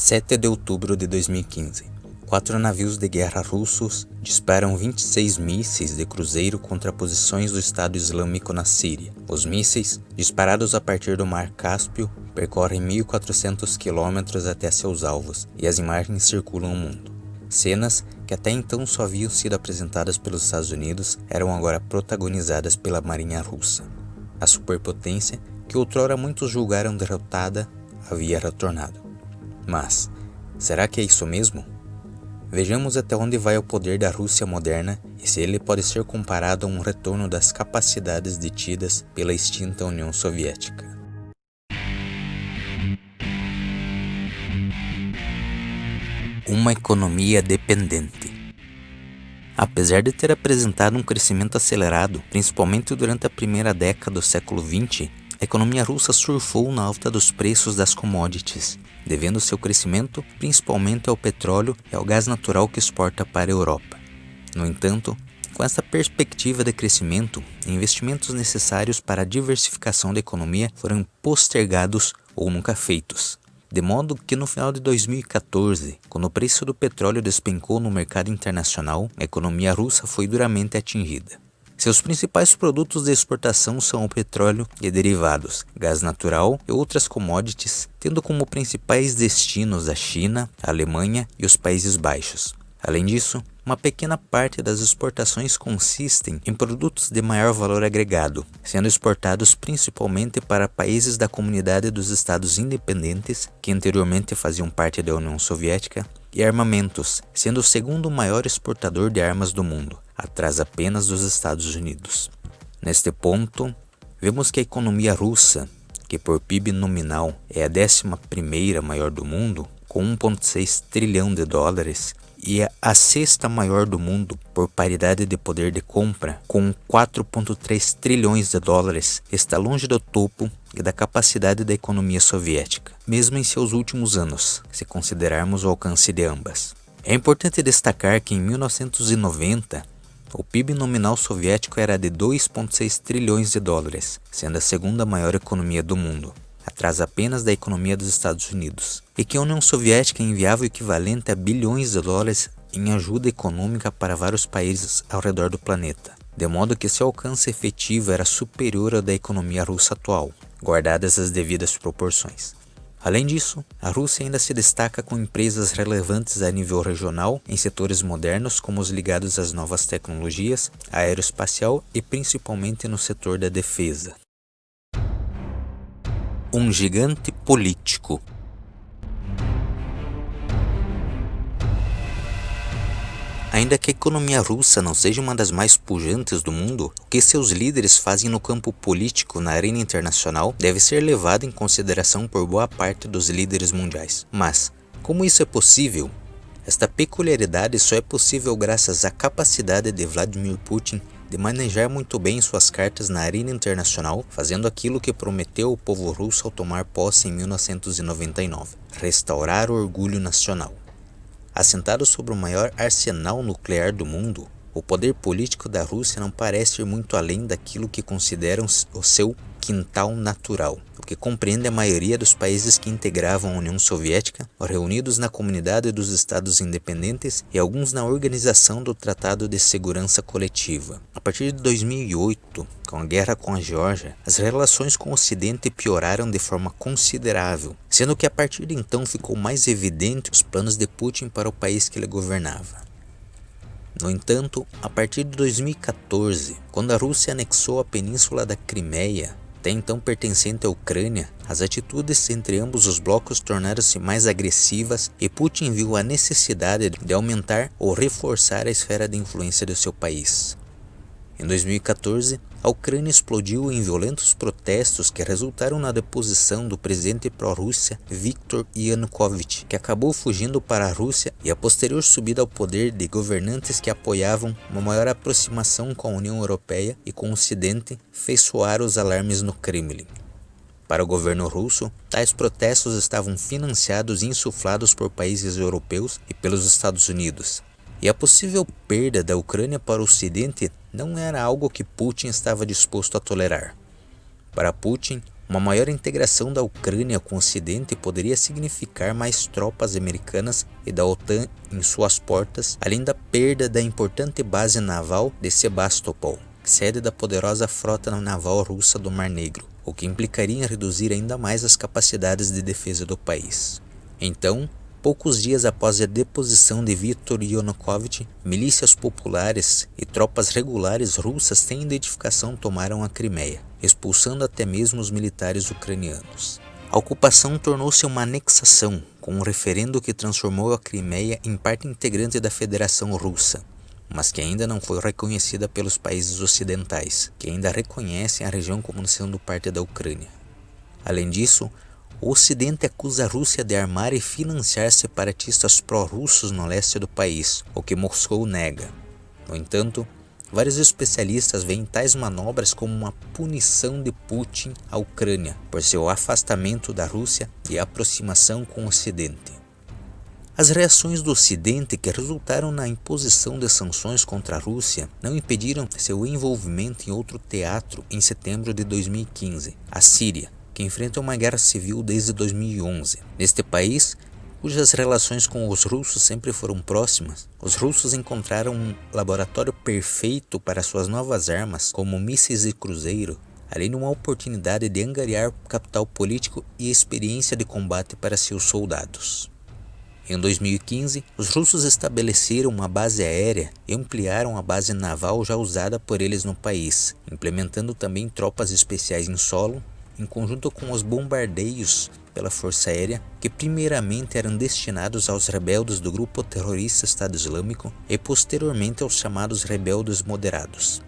7 de outubro de 2015. 4 navios de guerra russos disparam 26 mísseis de cruzeiro contra posições do Estado Islâmico na Síria. Os mísseis, disparados a partir do Mar Cáspio, percorrem 1.400 quilômetros até seus alvos, e as imagens circulam o mundo. Cenas que até então só haviam sido apresentadas pelos Estados Unidos eram agora protagonizadas pela Marinha Russa. A superpotência, que outrora muitos julgaram derrotada, havia retornado. Mas, será que é isso mesmo? Vejamos até onde vai o poder da Rússia moderna e se ele pode ser comparado a um retorno das capacidades detidas pela extinta União Soviética. Uma economia dependente. Apesar de ter apresentado um crescimento acelerado, principalmente durante a primeira década do século XX, a economia russa surfou na alta dos preços das commodities, devendo seu crescimento principalmente ao petróleo e ao gás natural que exporta para a Europa. No entanto, com essa perspectiva de crescimento, investimentos necessários para a diversificação da economia foram postergados ou nunca feitos. De modo que no final de 2014, quando o preço do petróleo despencou no mercado internacional, a economia russa foi duramente atingida. Seus principais produtos de exportação são o petróleo e derivados, gás natural e outras commodities, tendo como principais destinos a China, a Alemanha e os Países Baixos. Além disso, uma pequena parte das exportações consistem em produtos de maior valor agregado, sendo exportados principalmente para países da comunidade dos Estados independentes, que anteriormente faziam parte da União Soviética, e armamentos, sendo o segundo maior exportador de armas do mundo, atrás apenas dos Estados Unidos. Neste ponto, vemos que a economia russa, que por PIB nominal é a 11ª maior do mundo, com 1,6 trilhão de dólares, e é a 6ª maior do mundo por paridade de poder de compra, com 4,3 trilhões de dólares, está longe do topo e da capacidade da economia soviética, mesmo em seus últimos anos, se considerarmos o alcance de ambas. É importante destacar que em 1990, o PIB nominal soviético era de 2,6 trilhões de dólares, sendo a segunda maior economia do mundo, atrás apenas da economia dos Estados Unidos, e que a União Soviética enviava o equivalente a bilhões de dólares em ajuda econômica para vários países ao redor do planeta, de modo que seu alcance efetivo era superior ao da economia russa atual, guardadas as devidas proporções. Além disso, a Rússia ainda se destaca com empresas relevantes a nível regional em setores modernos como os ligados às novas tecnologias, aeroespacial e principalmente no setor da defesa. Um gigante político. Ainda que a economia russa não seja uma das mais pujantes do mundo, o que seus líderes fazem no campo político na arena internacional deve ser levado em consideração por boa parte dos líderes mundiais. Mas, como isso é possível? Esta peculiaridade só é possível graças à capacidade de Vladimir Putin de manejar muito bem suas cartas na arena internacional, fazendo aquilo que prometeu ao povo russo ao tomar posse em 1999, restaurar o orgulho nacional. Assentado sobre o maior arsenal nuclear do mundo, o poder político da Rússia não parece ir muito além daquilo que consideram o seu quintal natural, o que compreende a maioria dos países que integravam a União Soviética, reunidos na Comunidade dos Estados Independentes e alguns na Organização do Tratado de Segurança Coletiva. A partir de 2008, com a guerra com a Geórgia, as relações com o Ocidente pioraram de forma considerável, sendo que a partir de então ficou mais evidente os planos de Putin para o país que ele governava. No entanto, a partir de 2014, quando a Rússia anexou a península da Crimeia, até então pertencente à Ucrânia, as atitudes entre ambos os blocos tornaram-se mais agressivas e Putin viu a necessidade de aumentar ou reforçar a esfera de influência do seu país. Em 2014, a Ucrânia explodiu em violentos protestos que resultaram na deposição do presidente pró-Rússia Viktor Yanukovych, que acabou fugindo para a Rússia, e a posterior subida ao poder de governantes que apoiavam uma maior aproximação com a União Europeia e com o Ocidente fez soar os alarmes no Kremlin. Para o governo russo, tais protestos estavam financiados e insuflados por países europeus e pelos Estados Unidos. E a possível perda da Ucrânia para o Ocidente não era algo que Putin estava disposto a tolerar. Para Putin, Uma maior integração da Ucrânia com o Ocidente poderia significar mais tropas americanas e da OTAN em suas portas, além da perda da importante base naval de Sebastopol, sede da poderosa frota naval russa do Mar Negro, o que implicaria em reduzir ainda mais as capacidades de defesa do país. Então, poucos dias após a deposição de Viktor Yanukovych, milícias populares e tropas regulares russas sem identificação tomaram a Crimeia, expulsando até mesmo os militares ucranianos. A ocupação tornou-se uma anexação, com um referendo que transformou a Crimeia em parte integrante da Federação Russa, mas que ainda não foi reconhecida pelos países ocidentais, que ainda reconhecem a região como sendo parte da Ucrânia. Além disso, o Ocidente acusa a Rússia de armar e financiar separatistas pró-russos no leste do país, o que Moscou nega. No entanto, vários especialistas veem tais manobras como uma punição de Putin à Ucrânia por seu afastamento da Rússia e aproximação com o Ocidente. As reações do Ocidente, que resultaram na imposição de sanções contra a Rússia, não impediram seu envolvimento em outro teatro em setembro de 2015, a Síria, que enfrenta uma guerra civil desde 2011. Neste país, cujas relações com os russos sempre foram próximas, os russos encontraram um laboratório perfeito para suas novas armas, como mísseis e cruzeiro, além de uma oportunidade de angariar capital político e experiência de combate para seus soldados. Em 2015, os russos estabeleceram uma base aérea e ampliaram a base naval já usada por eles no país, implementando também tropas especiais em solo, em conjunto com os bombardeios pela Força Aérea, que primeiramente eram destinados aos rebeldes do grupo terrorista Estado Islâmico e posteriormente aos chamados rebeldes moderados.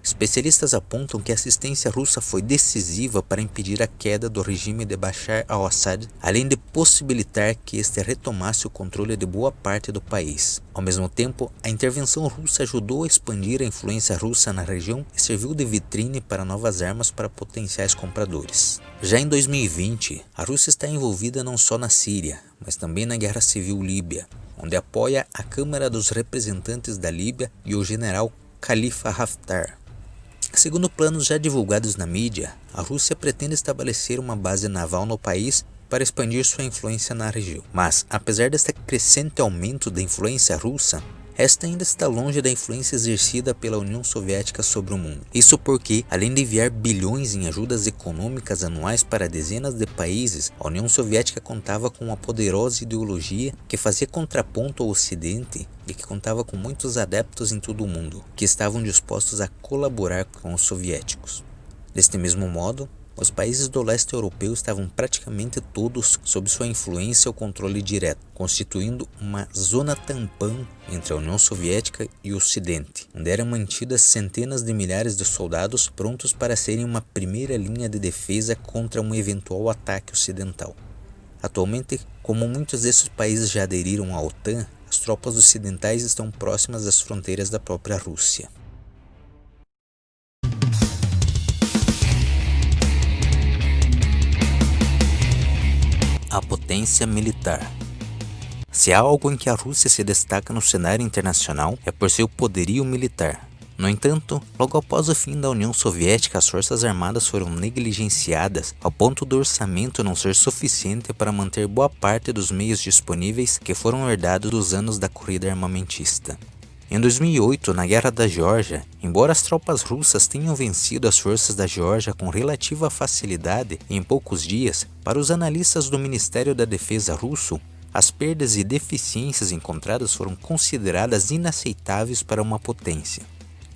Especialistas apontam que a assistência russa foi decisiva para impedir a queda do regime de Bashar al-Assad, além de possibilitar que este retomasse o controle de boa parte do país. Ao mesmo tempo, a intervenção russa ajudou a expandir a influência russa na região e serviu de vitrine para novas armas para potenciais compradores. Já em 2020, a Rússia está envolvida não só na Síria, mas também na Guerra Civil Líbia, onde apoia a Câmara dos Representantes da Líbia e o general Khalifa Haftar. Segundo planos já divulgados na mídia, a Rússia pretende estabelecer uma base naval no país para expandir sua influência na região. Mas, apesar deste crescente aumento da influência russa, esta ainda está longe da influência exercida pela União Soviética sobre o mundo. Isso porque, além de enviar bilhões em ajudas econômicas anuais para dezenas de países, a União Soviética contava com uma poderosa ideologia que fazia contraponto ao Ocidente e que contava com muitos adeptos em todo o mundo, que estavam dispostos a colaborar com os soviéticos. Deste mesmo modo, os países do leste europeu estavam praticamente todos sob sua influência ou controle direto, constituindo uma zona tampão entre a União Soviética e o Ocidente, onde eram mantidas centenas de milhares de soldados prontos para serem uma primeira linha de defesa contra um eventual ataque ocidental. Atualmente, como muitos desses países já aderiram à OTAN, as tropas ocidentais estão próximas das fronteiras da própria Rússia. A potência militar. Se há algo em que a Rússia se destaca no cenário internacional, é por seu poderio militar. No entanto, logo após o fim da União Soviética, as forças armadas foram negligenciadas ao ponto do orçamento não ser suficiente para manter boa parte dos meios disponíveis que foram herdados dos anos da corrida armamentista. Em 2008, na Guerra da Geórgia, embora as tropas russas tenham vencido as forças da Geórgia com relativa facilidade em poucos dias, para os analistas do Ministério da Defesa russo, as perdas e deficiências encontradas foram consideradas inaceitáveis para uma potência.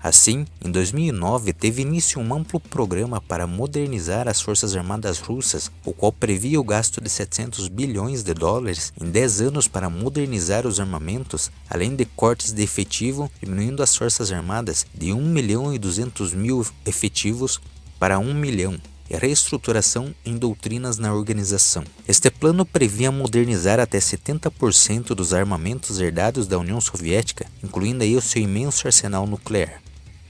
Assim, em 2009, teve início um amplo programa para modernizar as forças armadas russas, o qual previa o gasto de 700 bilhões de dólares em 10 anos para modernizar os armamentos, além de cortes de efetivo, diminuindo as forças armadas de 1.200.000 efetivos para 1 milhão, e reestruturação em doutrinas na organização. Este plano previa modernizar até 70% dos armamentos herdados da União Soviética, incluindo aí o seu imenso arsenal nuclear.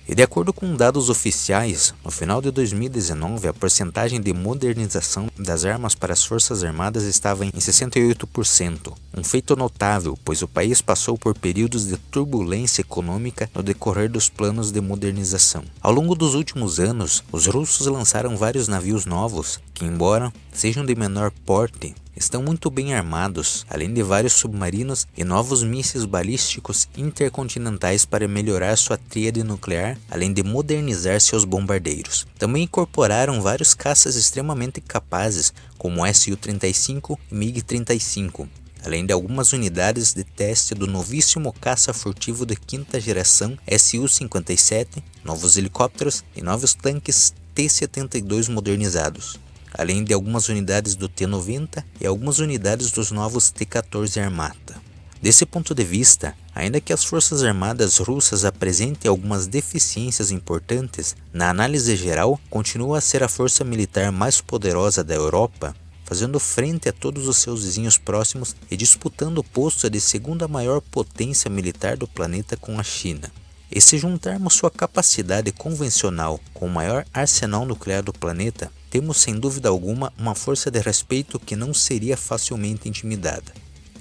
E de acordo com dados oficiais, no final de 2019, a porcentagem de modernização das armas para as Forças Armadas estava em 68%, um feito notável, pois o país passou por períodos de turbulência econômica no decorrer dos planos de modernização. Ao longo dos últimos anos, os russos lançaram vários navios novos, que embora sejam de menor porte, estão muito bem armados, além de vários submarinos e novos mísseis balísticos intercontinentais para melhorar sua tríade nuclear, além de modernizar seus bombardeiros. Também incorporaram vários caças extremamente capazes, como o Su-35 e MiG-35, além de algumas unidades de teste do novíssimo caça furtivo de quinta geração Su-57, novos helicópteros e novos tanques T-72 modernizados, além de algumas unidades do T-90 e algumas unidades dos novos T-14 Armata. Desse ponto de vista, ainda que as Forças Armadas russas apresentem algumas deficiências importantes, na análise geral, continua a ser a força militar mais poderosa da Europa, fazendo frente a todos os seus vizinhos próximos e disputando o posto de segunda maior potência militar do planeta com a China. E se juntarmos sua capacidade convencional com o maior arsenal nuclear do planeta, temos sem dúvida alguma uma força de respeito que não seria facilmente intimidada.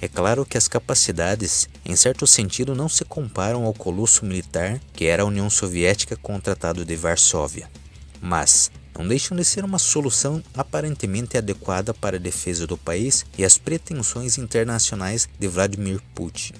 É claro que as capacidades, em certo sentido, não se comparam ao colosso militar que era a União Soviética com o Tratado de Varsóvia, mas não deixam de ser uma solução aparentemente adequada para a defesa do país e as pretensões internacionais de Vladimir Putin.